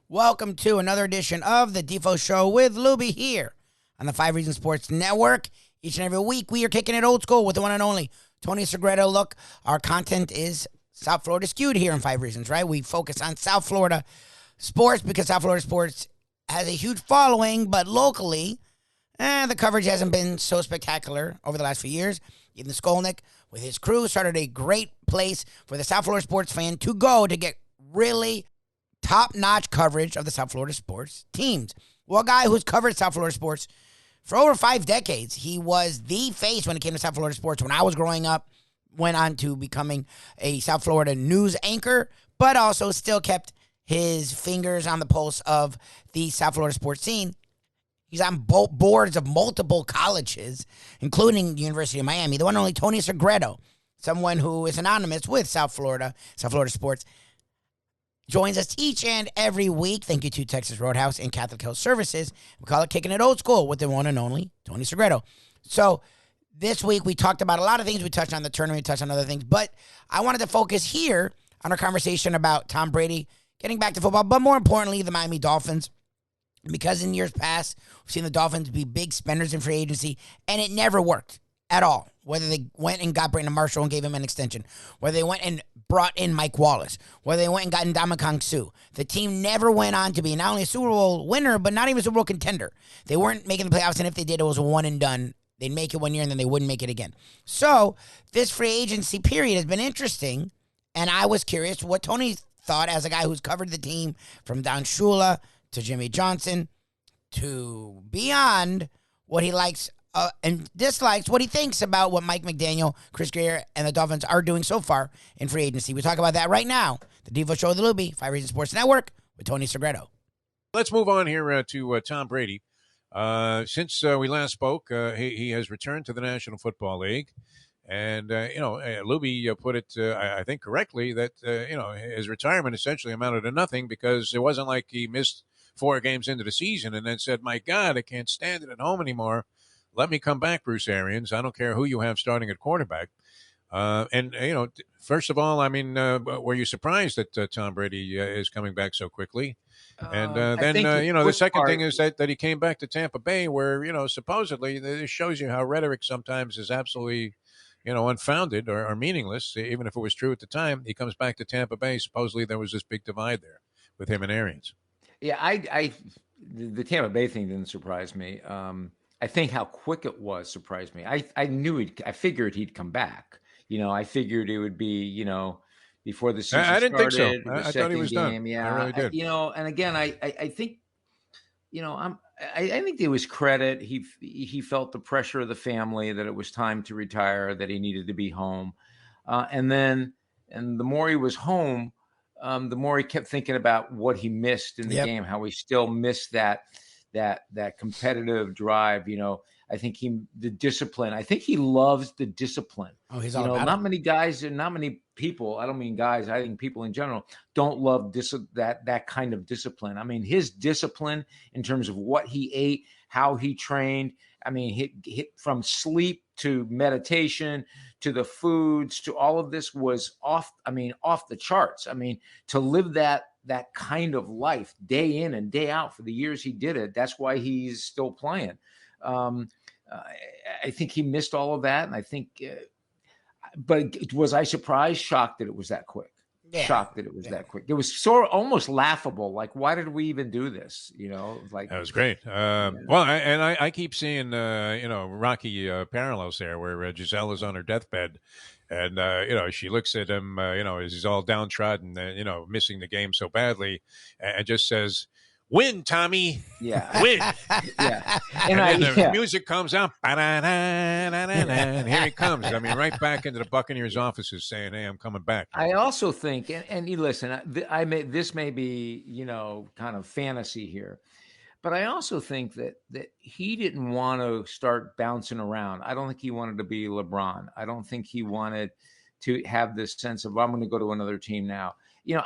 Welcome to another edition of the Defo Show with Lubie here on the 5 Reasons Sports Network. Each and every week, we are kicking it old school with the one and only Tony Segreto. Look, our content is South Florida skewed here in 5 Reasons, right? We focus on South Florida sports because South Florida sports has a huge following, but locally, the coverage hasn't been so spectacular over the last few years. Even Skolnick, with his crew, started a great place for the South Florida sports fan to go to get really top-notch coverage of the South Florida sports teams. Well, a guy who's covered South Florida sports for over 5 decades. He was the face when it came to South Florida sports when I was growing up, went on to becoming a South Florida news anchor, but also still kept his fingers on the pulse of the South Florida sports scene. He's on both boards of multiple colleges, including the University of Miami. The one and only Tony Segreto, someone who is anonymous with South Florida sports, joins us each and every week. Thank you to Texas Roadhouse and Catholic Health Services. We call it Kicking It Old School with the one and only Tony Segreto. So this week we talked about a lot of things. We touched on the tournament, we touched on other things, but I wanted to focus here on our conversation about Tom Brady getting back to football, but more importantly, the Miami Dolphins. Because in years past, we've seen the Dolphins be big spenders in free agency, and it never worked at all. Whether they went and got Brandon Marshall and gave him an extension, whether they went and brought in Mike Wallace, whether they went and got Ndamukong Suh, the team never went on to be not only a Super Bowl winner, but not even a Super Bowl contender. They weren't making the playoffs, and if they did, it was a one and done. They'd make it 1 year, and then they wouldn't make it again. So this free agency period has been interesting, and I was curious what Tony thought as a guy who's covered the team from Don Shula to Jimmy Johnson to beyond what he likes and dislikes, what he thinks about what Mike McDaniel, Chris Greer, and the Dolphins are doing so far in free agency. We talk about that right now. The Defo Show with the Lubie, 5 Reasons Sports Network with Tony Segreto. Let's move on here to Tom Brady. Since we last spoke, he has returned to the National Football League. And, Lubie put it, I think correctly, that, his retirement essentially amounted to nothing because it wasn't like he missed 4 games into the season and then said, my God, I can't stand it at home anymore. Let me come back, Bruce Arians. I don't care who you have starting at quarterback. First of all, I mean, were you surprised that Tom Brady is coming back so quickly? And the second thing is that he came back to Tampa Bay where, supposedly this shows you how rhetoric sometimes is absolutely unfounded or meaningless, even if it was true at the time. He comes back to Tampa Bay. Supposedly there was this big divide there with him and Arians. Yeah, the Tampa Bay thing didn't surprise me. I think how quick it was surprised me. I figured he'd come back. I figured it would be, before the season I didn't started. think so. I thought he was done. Yeah, I really did. And again, I think, I think there was credit. He felt the pressure of the family that it was time to retire, that he needed to be home. And the more he was home, the more he kept thinking about what he missed in the game, how he still missed that competitive drive. I think the discipline. I think he loves the discipline. Oh, he's all about not it. many guys and not many people. I don't mean guys. I think people in general don't love that kind of discipline. I mean, his discipline in terms of what he ate, how he trained. I mean, hit from sleep to meditation to the foods to all of this was off the charts. I mean, to live that kind of life day in and day out for the years he did it. That's why he's still playing. I think he missed all of that. And I think, but was I surprised? Shocked that it was that quick. Yeah. Shocked that it was that quick. It was almost laughable. Like, why did we even do this? Like that was great. Well, I keep seeing, Rocky parallels there where Giselle is on her deathbed and, she looks at him, as he's all downtrodden, missing the game so badly and just says, win, Tommy. Yeah. Win. Yeah. And then the music comes out. And here he comes. I mean, right back into the Buccaneers offices saying, hey, I'm coming back. I also think, and you listen, this may be, kind of fantasy here, but I also think that he didn't want to start bouncing around. I don't think he wanted to be LeBron. I don't think he wanted to have this sense of, I'm going to go to another team now.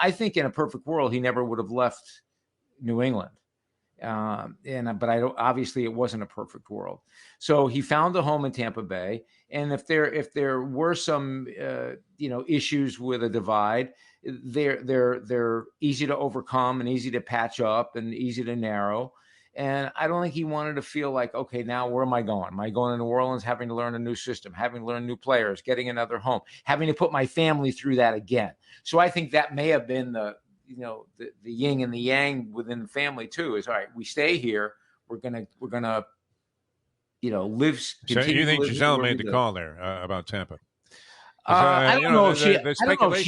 I think in a perfect world, he never would have left New England. But obviously it wasn't a perfect world. So he found a home in Tampa Bay. And if there were some, issues with a divide, they're easy to overcome and easy to patch up and easy to narrow. And I don't think he wanted to feel like, okay, now where am I going? Am I going to New Orleans, having to learn a new system, having to learn new players, getting another home, having to put my family through that again? So I think that may have been the yin and the yang within the family too. Is all right, we stay here. We're gonna live. So you think Giselle made the call there about Tampa? I don't know if she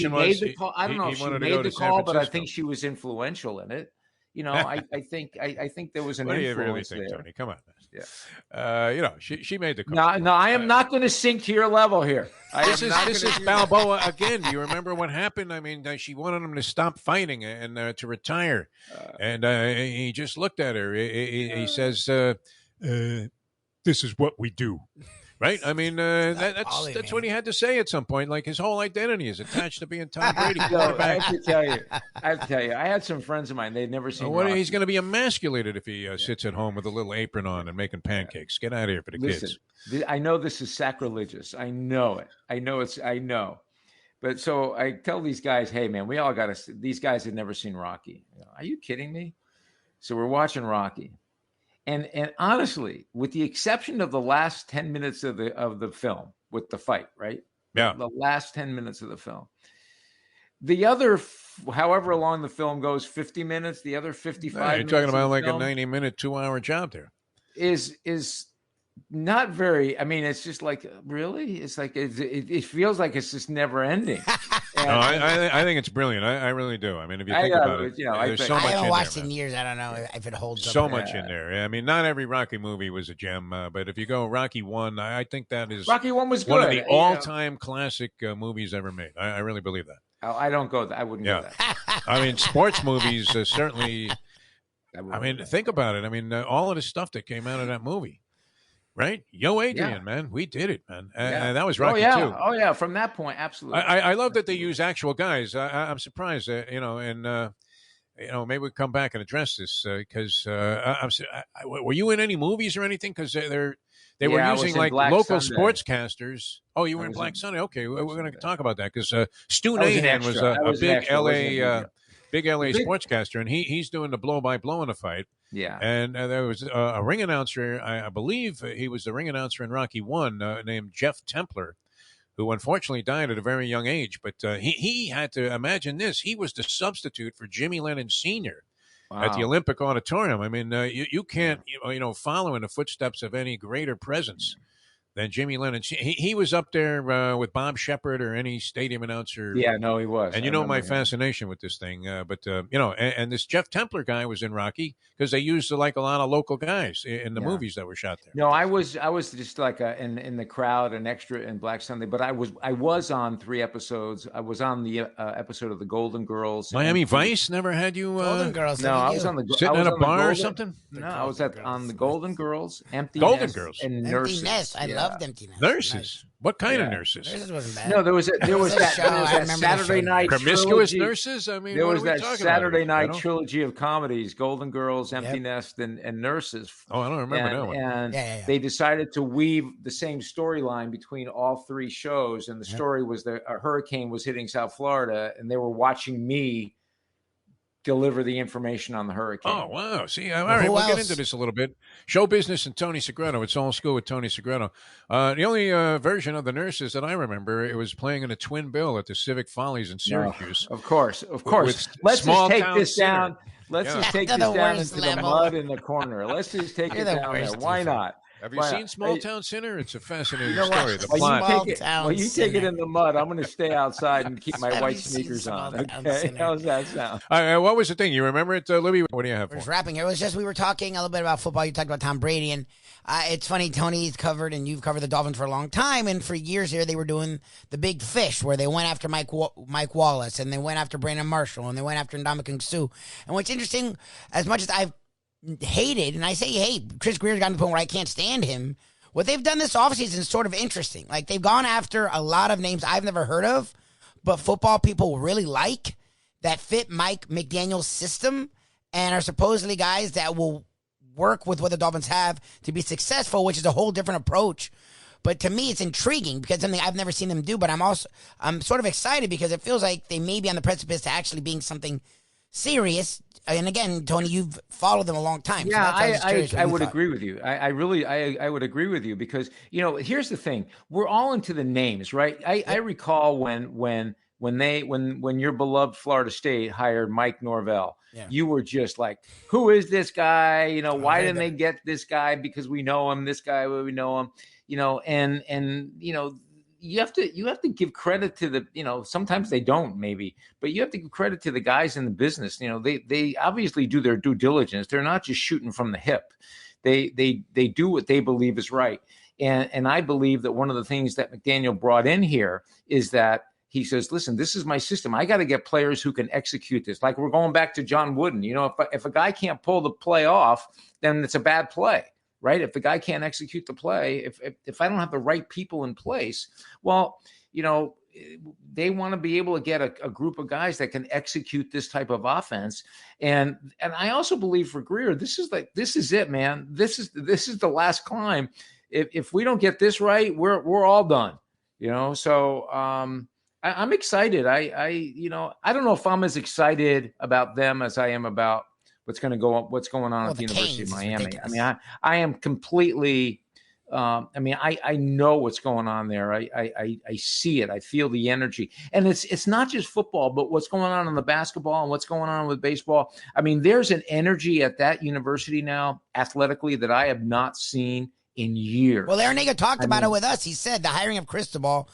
made the call. I don't know he if she wanted to made go the to San call, but I Francisco. think she was influential in it. I think there was an What do you influence really think, there. Tony? Come on. Yeah. She made the call. No, I am not going to sink to your level here. This is Balboa again. Do you remember what happened? I mean, she wanted him to stop fighting and to retire, and he just looked at her. He says, "This is what we do." Right? I mean, that's what he had to say at some point. Like his whole identity is attached to being Tom Brady. I have to tell you, I had some friends of mine. They'd never seen. He's going to be emasculated if he sits at home with a little apron on and making pancakes. Get out of here for the kids. I know this is sacrilegious. I know it. I know. But so I tell these guys, hey man, we all got to. These guys had never seen Rocky. Are you kidding me? So we're watching Rocky. And honestly, with the exception of the last 10 minutes of the film with the fight, right? Yeah. The last 10 minutes of the film. The other, however long the film goes, 50 minutes, the other 55 minutes. You're talking about like a 90-minute, 2-hour job there. Is not very, I mean, it's just like, really? It's like, it feels like it's just never ending. No, I think it's brilliant. I really do. I mean, if you think about it, there's so much in there. I haven't watched it in years. I don't know if it holds up. So much in there. I mean, not every Rocky movie was a gem, but if you go Rocky 1, I think that is Rocky 1 was good. One of the all-time classic movies ever made. I really believe that. I don't go there. I wouldn't go there. I mean, sports movies certainly. I mean, think about it. I mean, all of the stuff that came out of that movie. Right? Yo, Adrian, man. We did it, man. And that was Rocky, too. Oh, yeah. From that point, absolutely. I love that they use actual guys. I'm surprised, and maybe we'll come back and address this because were you in any movies or anything? Because they were using like local sportscasters. Oh, you were in Black Sunday? Okay, we're going to talk about that because Stu Nahan was a big LA sportscaster, and he's doing the blow-by-blow in the fight. Yeah. And there was a ring announcer, I believe he was the ring announcer in Rocky 1 named Jeff Templer, who unfortunately died at a very young age. But he had to imagine this. He was the substitute for Jimmy Lennon Sr. At the Olympic Auditorium. I mean, you can't, follow in the footsteps of any greater presence than Jimmy Lennon. He was up there with Bob Shepard or any stadium announcer. Yeah, no, he was. And my fascination with this thing. And this Jeff Templer guy was in Rocky because they used like a lot of local guys in the movies that were shot there. No, I was just like in the crowd, an extra in Black Sunday, but I was on 3 episodes. I was on the episode of the Golden Girls. Miami Vice never had you. Golden Girls. No, I was on the sitting at a bar or something. No, I was on the Golden Girls, Empty Golden Nest, Girls and Empty Nurses. Nest. I loved Empty Nest. Nurses. Nice. What kind of nurses? Nurses wasn't bad. No, there was that Saturday night promiscuous trilogy. Nurses. I mean, there was that Saturday night about? trilogy of comedies: Golden Girls, Empty Nest, and Nurses. Oh, I don't remember that one. And they decided to weave the same storyline between all 3 shows, and the story was that a hurricane was hitting South Florida, and they were watching me deliver the information on the hurricane. Oh, wow. See, all right, we'll get into this a little bit. Show business and Tony Segreto. It's all school with Tony Segreto. The only version of the Nurses that I remember, it was playing in a twin bill at the Civic Follies in Syracuse. Of course. Let's just take this down. Let's just take this down into the mud in the corner. Let's just take it down there. Why not? Have you seen Small Town Sinner? It's a fascinating story. The plot. You take it in the mud. I'm going to stay outside and keep my white sneakers on. Okay, how's that sound? What was the thing? You remember it, Lubie? What do you have for? We're just wrapping here. It was just we were talking a little bit about football. You talked about Tom Brady, and it's funny. Tony's covered, and you've covered the Dolphins for a long time. And for years here, they were doing the big fish, where they went after Mike Wallace, and they went after Brandon Marshall, and they went after Ndamukong Suh. And what's interesting, as much as I've hated, and I say hate, Chris Greer's gotten to the point where I can't stand him. What they've done this offseason is sort of interesting. Like, they've gone after a lot of names I've never heard of, but football people really like, that fit Mike McDaniel's system and are supposedly guys that will work with what the Dolphins have to be successful, which is a whole different approach. But to me, it's intriguing because something I've never seen them do. But I'm sort of excited because it feels like they may be on the precipice to actually being something serious. And again, Tony, you've followed them a long time. Yeah, I would agree with you. I really would agree with you because, here's the thing. We're all into the names, right? I recall when your beloved Florida State hired Mike Norvell, you were just like, who is this guy? Why didn't they get this guy? Because we know him, this guy, we know him, and you have to give credit to the, sometimes they don't maybe, but you have to give credit to the guys in the business. They obviously do their due diligence. They're not just shooting from the hip. They do what they believe is right. And I believe that one of the things that McDaniel brought in here is that he says, listen, this is my system. I got to get players who can execute this. Like we're going back to John Wooden. If a guy can't pull the play off, then it's a bad play. Right? If the guy can't execute the play, if I don't have the right people in place, well, they want to be able to get a group of guys that can execute this type of offense. And I also believe for Grier, this is it, man. This is the last climb. If we don't get this right, we're all done. So I'm excited. I don't know if I'm as excited about them as I am about what's going on at the University of Miami. I mean, I am completely, I know what's going on there. I see it. I feel the energy, and it's not just football, but what's going on in the basketball and what's going on with baseball. I mean, there's an energy at that university now athletically that I have not seen in years. Well, Larinaga talked about it with us. He said the hiring of Cristobal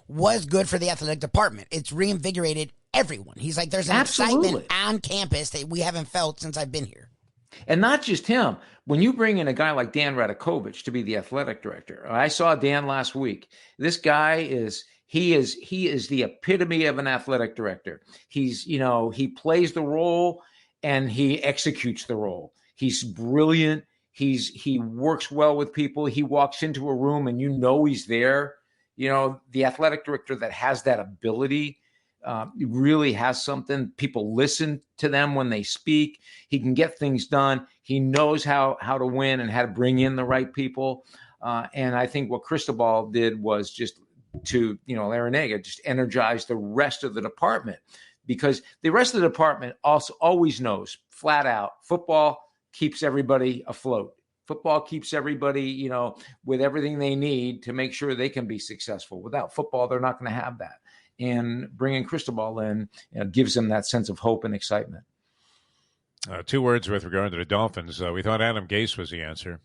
was good for the athletic department. It's reinvigorated everyone. He's like, there's an excitement on campus that we haven't felt since I've been here. And not just him. When you bring in a guy like Dan Radakovich to be the athletic director, I saw Dan last week. This guy is the epitome of an athletic director. He plays the role and he executes the role. He's brilliant. He works well with people. He walks into a room and he's there. The athletic director that has that ability really has something. People listen to them when they speak. He can get things done. He knows how to win and how to bring in the right people. And I think what Cristobal did was just to, Larinaga, just energize the rest of the department, because the rest of the department also always knows flat out football keeps everybody afloat. Football keeps everybody, with everything they need to make sure they can be successful. Without football, they're not going to have that. And bringing Cristobal in gives them that sense of hope and excitement. 2 words with regard to the Dolphins. We thought Adam Gase was the answer.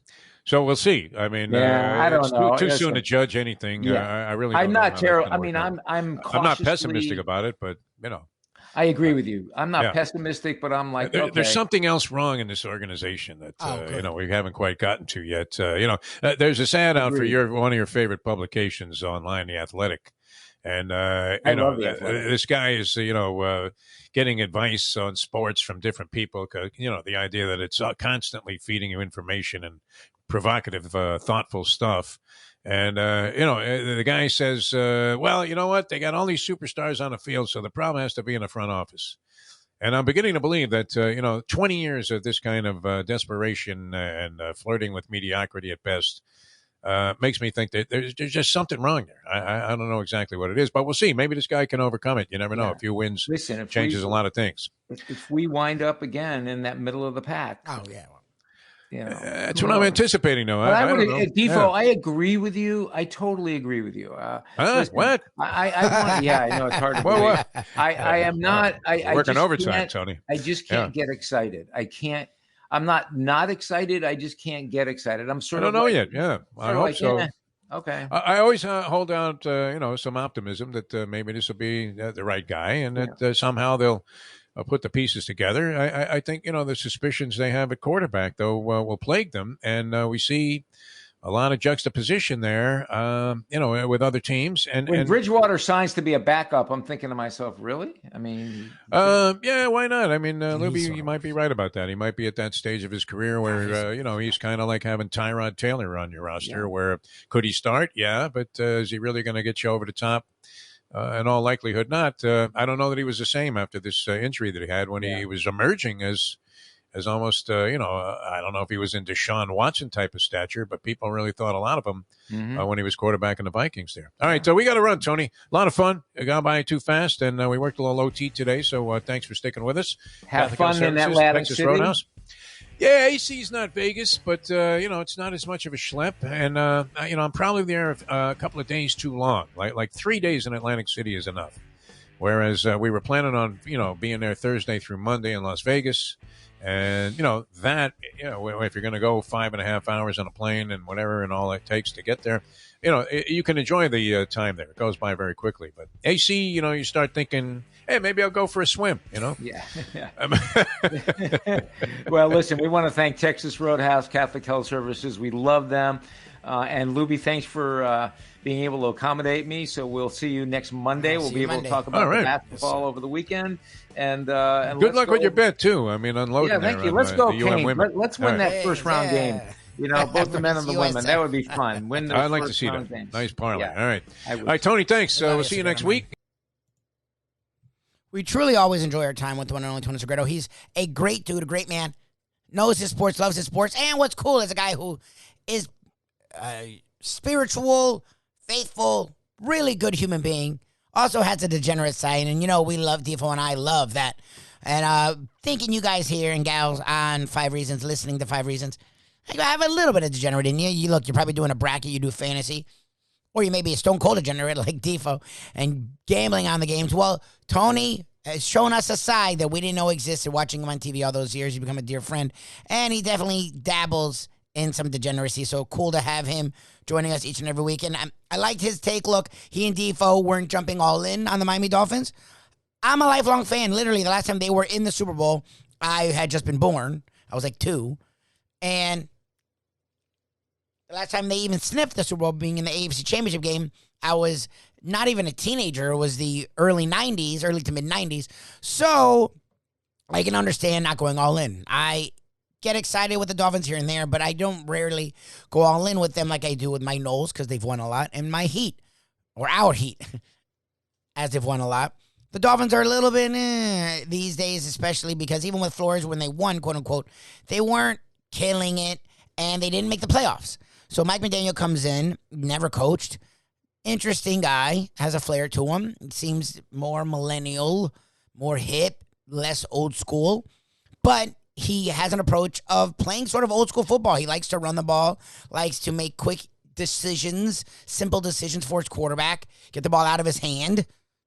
So we'll see. I mean, I don't know. Too soon to judge anything. Yeah. I really don't I'm know not terrible. I mean, I'm cautiously... not pessimistic about it, but, I agrray with you. I'm not pessimistic, but I'm like, there's something else wrong in this organization that we haven't quite gotten to yet. There's a ad out for one of your favorite publications online, The Athletic, and this guy is getting advice on sports from different people. The idea that it's constantly feeding you information and provocative, thoughtful stuff. And, the guy says, well, you know what? They got all these superstars on the field, so the problem has to be in the front office. And I'm beginning to believe that, 20 years of this kind of desperation and flirting with mediocrity at best makes me think that there's just something wrong there. I don't know exactly what it is, but we'll see. Maybe this guy can overcome it. You never know. Yeah. A few wins changes a lot of things. If we wind up again in that middle of the pack. Oh, yeah. That's what I'm anticipating, though. But I don't know. Defo, I agree with you. I totally agree with you. Listen, what? I know it's hard to believe. What? I am not. I working overtime, Tony. I just can't get excited. I can't. I'm not excited. I just can't get excited. I'm sort of. I don't know yet. Yeah, I hope so. Okay. I always hold out, some optimism that maybe this will be the right guy, and that somehow they'll put the pieces together. I think, the suspicions they have at quarterback, though, will plague them. And we see a lot of juxtaposition there, with other teams. And when Bridgewater signs to be a backup, I'm thinking to myself, really? I mean, yeah, why not? I mean, Lubie, you might be right about that. He might be at that stage of his career where, he's kind of like having Tyrod Taylor on your roster, where could he start? Yeah, but is he really going to get you over the top? In all likelihood not. I don't know that he was the same after this injury that he had when he was emerging as as almost, I don't know if he was in Deshaun Watson type of stature, but people really thought a lot of him when he was quarterback in the Vikings there. All right, so we got to run, Tony. A lot of fun. It got by too fast, and we worked a little OT today, so thanks for sticking with us. Have fun in Atlantic City. Roadhouse. Yeah, AC's not Vegas, but, it's not as much of a schlep. And, I'm probably there a couple of days too long. Like 3 days in Atlantic City is enough. Whereas we were planning on, being there Thursday through Monday in Las Vegas. And, if you're going to go 5.5 hours on a plane and whatever and all it takes to get there, you can enjoy the time there. It goes by very quickly. But AC, you start thinking, hey, maybe I'll go for a swim, Yeah. Well, listen, we want to thank Texas Roadhouse Catholic Health Services. We love them. And Lubie, thanks for being able to accommodate me. So we'll see you next Monday. We'll be able to talk about the basketball over the weekend. And good luck with your bet, too. I mean, unloading. Yeah, thank you. Let's go, Canes. Let's win that first round game. Both the men and the women. That would be fun. I'd like to see that. Games. Nice parlay. Yeah. All right, Tony, thanks. We'll see you next week. We truly always enjoy our time with the one and only Tony Segreto. He's a great dude, a great man, knows his sports, loves his sports, and what's cool is a guy who is spiritual, faithful, really good human being. Also has a degenerate side, and we love Defo, and I love that. And thinking you guys here and gals on 5 Reasons, listening to 5 Reasons, I have a little bit of degenerate in you. You're probably doing a bracket, you do fantasy, or you may be a stone cold degenerate like Defo and gambling on the games. Well, Tony has shown us a side that we didn't know existed. Watching him on TV all those years, he become a dear friend, and he definitely dabbles in some degeneracy. So cool to have him joining us each and every week. And I liked his take. Look, he and Defo weren't jumping all in on the Miami Dolphins. I'm a lifelong fan. Literally, the last time they were in the Super Bowl, I had just been born. I was like 2. And the last time they even sniffed the Super Bowl, being in the AFC Championship game, I was not even a teenager. It was the early to mid 90s. So I can understand not going all in. I get excited with the Dolphins here and there, but I don't rarely go all in with them like I do with my Knowles because they've won a lot, and my Heat, or our Heat, as they've won a lot. The Dolphins are a little bit these days, especially because even with Flores, when they won, quote unquote, they weren't killing it, and they didn't make the playoffs. So Mike McDaniel comes in, never coached, interesting guy, has a flair to him. It seems more millennial, more hip, less old school, but he has an approach of playing sort of old school football. He likes to run the ball, likes to make quick decisions, simple decisions for his quarterback, get the ball out of his hand,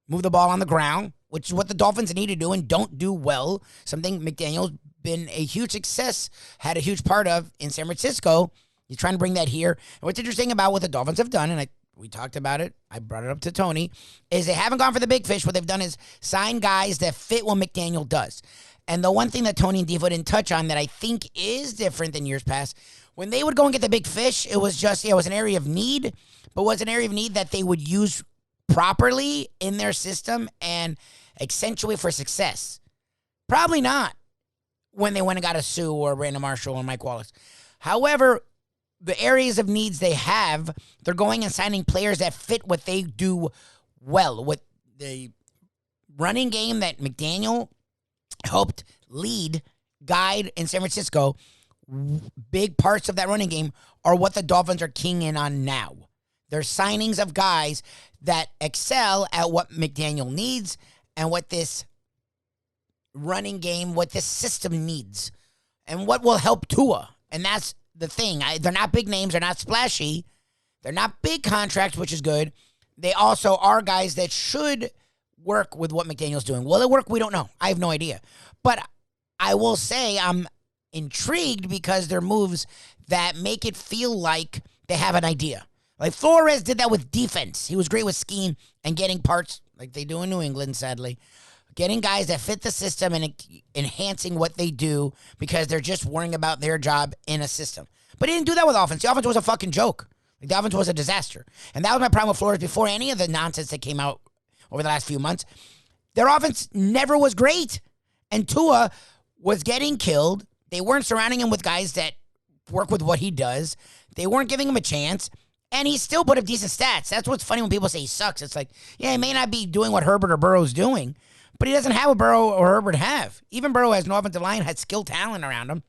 move the ball on the ground, which is what the Dolphins need to do and don't do well. Something McDaniel's been a huge success, had a huge part of in San Francisco. He's trying to bring that here. And what's interesting about what the Dolphins have done, and we talked about it, I brought it up to Tony, is they haven't gone for the big fish. What they've done is sign guys that fit what McDaniel does. And the one thing that Tony and Defo didn't touch on that I think is different than years past, when they would go and get the big fish, it was just, it was an area of need, but was an area of need that they would use properly in their system and accentuate for success. Probably not when they went and got a Sue or Brandon Marshall or Mike Wallace. However, the areas of needs they have, they're going and signing players that fit what they do well. With the running game that McDaniel helped lead, guide in San Francisco, big parts of that running game are what the Dolphins are keying in on now. They're signings of guys that excel at what McDaniel needs and what this running game, what this system needs, and what will help Tua. And that's the thing. They're not big names. They're not splashy. They're not big contracts, which is good. They also are guys that should work with what McDaniel's doing. Will it work? We don't know. I have no idea. But I will say I'm intrigued because they're moves that make it feel like they have an idea. Like Flores did that with defense. He was great with scheme and getting parts like they do in New England, sadly. Getting guys that fit the system and enhancing what they do because they're just worrying about their job in a system. But he didn't do that with offense. The offense was a fucking joke. Like, the offense was a disaster. And that was my problem with Flores before any of the nonsense that came out over the last few months. Their offense never was great. And Tua was getting killed. They weren't surrounding him with guys that work with what he does. They weren't giving him a chance. And he still put up decent stats. That's what's funny when people say he sucks. It's like, yeah, he may not be doing what Herbert or Burrow's doing, But he doesn't have what Burrow or Herbert have. Even Burrow has no offensive line, had skilled talent around him.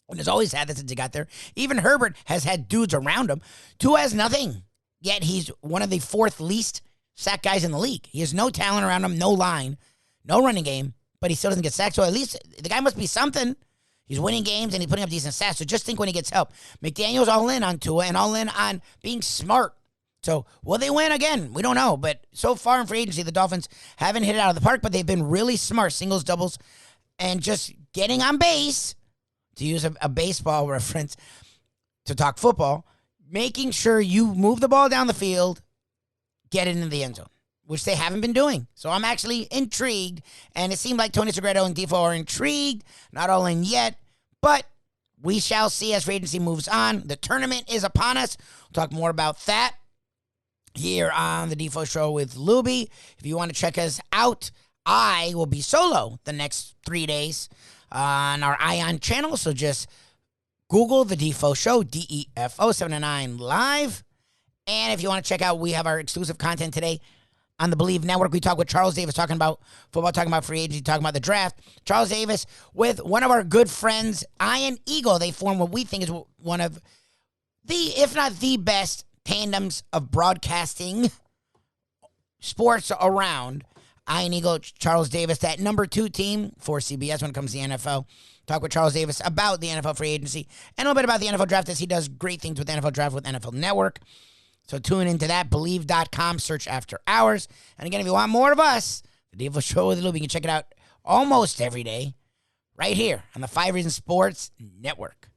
And has always had that since he got there. Even Herbert has had dudes around him. Tua has nothing. Yet he's one of the 4th least sack guys in the league. He has no talent around him, no line, no running game, but he still doesn't get sacked. So at least the guy must be something. He's winning games and he's putting up decent stats. So just think when he gets help. McDaniel's all in on Tua and all in on being smart. So will they win again? We don't know. But so far in free agency, the Dolphins haven't hit it out of the park, but they've been really smart. Singles, doubles, and just getting on base, to use a baseball reference to talk football, making sure you move the ball down the field, get it into the end zone, which they haven't been doing. So I'm actually intrigued, and it seemed like Tony Segreto and Defo are intrigued. Not all in yet, but we shall see as free agency moves on. The tournament is upon us. We'll talk more about that here on the Defo Show with Lubie. If you want to check us out, I will be solo the next 3 days on our Ion channel, so just Google the Defo Show, DEFO 7 to 9 live. And if you want to check out, we have our exclusive content today on the Believe Network. We talk with Charles Davis, talking about football, talking about free agency, talking about the draft. Charles Davis with one of our good friends, Ian Eagle. They form what we think is one of the, if not the best, tandems of broadcasting sports around. Ian Eagle, Charles Davis, that number 2 team for CBS when it comes to the NFL. Talk with Charles Davis about the NFL free agency and a little bit about the NFL draft, as he does great things with the NFL draft with NFL Network. So tune into that, Believe.com, search After Hours. And again, if you want more of us, the Defo Show with Lubie, you can check it out almost every day right here on the 5 Reasons Sports Network.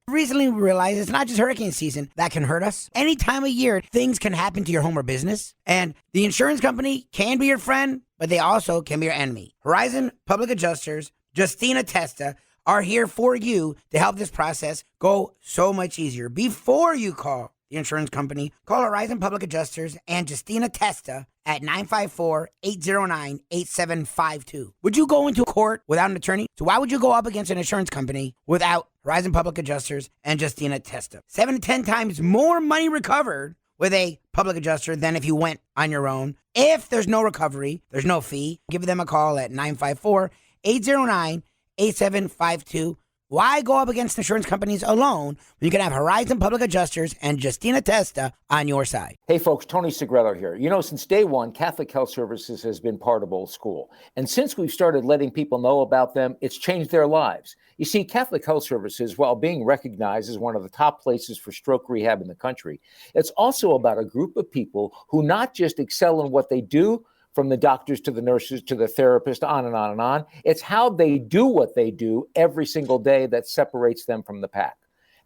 Recently we realized it's not just hurricane season that can hurt us. Any time of year, things can happen to your home or business. And the insurance company can be your friend, but they also can be your enemy. Horizon Public Adjusters, Justina Testa, are here for you to help this process go so much easier. Before you call the insurance company, call Horizon Public Adjusters and Justina Testa at 954-809-8752. Would you go into court without an attorney? So why would you go up against an insurance company without Horizon Public Adjusters and Justina Testa? 7 to 10 times more money recovered with a public adjuster than if you went on your own. If there's no recovery, there's no fee. Give them a call at 954-809-8752. Why go up against insurance companies alone when you can have Horizon Public Adjusters and Justina Testa on your side? Hey folks, Tony Segreto here. You know, since day one, Catholic Health Services has been part of Old School. And since we've started letting people know about them, it's changed their lives. You see, Catholic Health Services, while being recognized as one of the top places for stroke rehab in the country, it's also about a group of people who not just excel in what they do, from the doctors to the nurses to the therapist, on and on and on. It's how they do what they do every single day that separates them from the pack.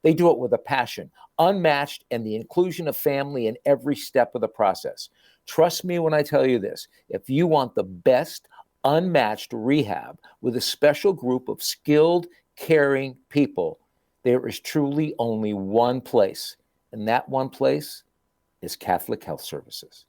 They do it with a passion, unmatched, and the inclusion of family in every step of the process. Trust me when I tell you this. If you want the best, unmatched rehab with a special group of skilled, caring people, there is truly only one place, and that one place is Catholic Health Services.